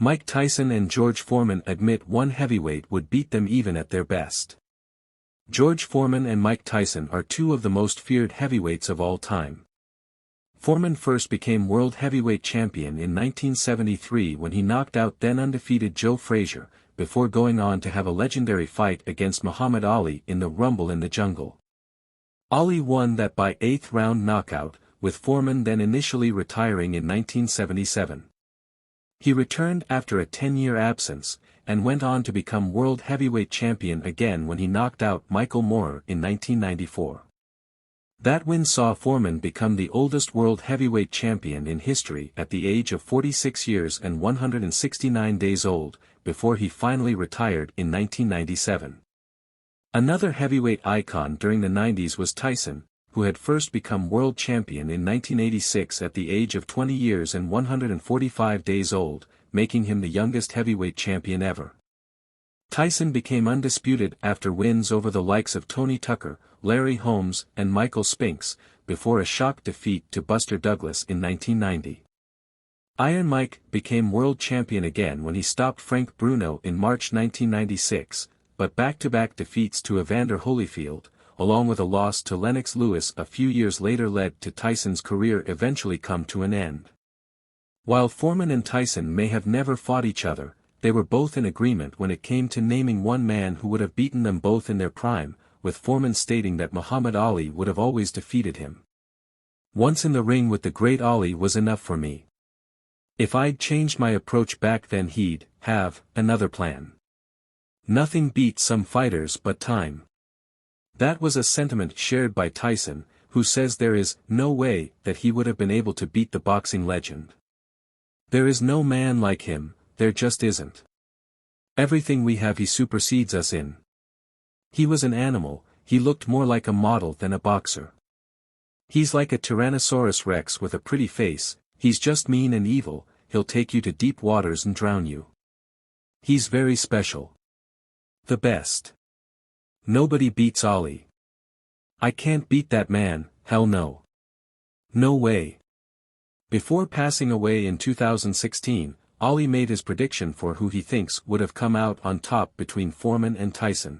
Mike Tyson and George Foreman admit one heavyweight would beat them even at their best. George Foreman and Mike Tyson are two of the most feared heavyweights of all time. Foreman first became world heavyweight champion in 1973 when he knocked out then-undefeated Joe Frazier, before going on to have a legendary fight against Muhammad Ali in the Rumble in the Jungle. Ali won that by 8th round knockout, with Foreman then initially retiring in 1977. He returned after a 10-year absence, and went on to become world heavyweight champion again when he knocked out Michael Moorer in 1994. That win saw Foreman become the oldest world heavyweight champion in history at the age of 46 years and 169 days old, before he finally retired in 1997. Another heavyweight icon during the 90s was Tyson, who had first become world champion in 1986 at the age of 20 years and 145 days old, making him the youngest heavyweight champion ever. Tyson became undisputed after wins over the likes of Tony Tucker, Larry Holmes, and Michael Spinks, before a shock defeat to Buster Douglas in 1990. Iron Mike became world champion again when he stopped Frank Bruno in March 1996, but back-to-back defeats to Evander Holyfield, along with a loss to Lennox Lewis a few years later, led to Tyson's career eventually come to an end. While Foreman and Tyson may have never fought each other, they were both in agreement when it came to naming one man who would have beaten them both in their prime, with Foreman stating that Muhammad Ali would have always defeated him. "Once in the ring with the great Ali was enough for me. If I'd changed my approach back then, he'd have another plan. Nothing beats some fighters but time." That was a sentiment shared by Tyson, who says there is no way that he would have been able to beat the boxing legend. "There is no man like him, there just isn't. Everything we have he supersedes us in. He was an animal, he looked more like a model than a boxer. He's like a Tyrannosaurus Rex with a pretty face, he's just mean and evil, he'll take you to deep waters and drown you. He's very special. The best. Nobody beats Ali. I can't beat that man, hell no. No way." Before passing away in 2016, Ali made his prediction for who he thinks would have come out on top between Foreman and Tyson.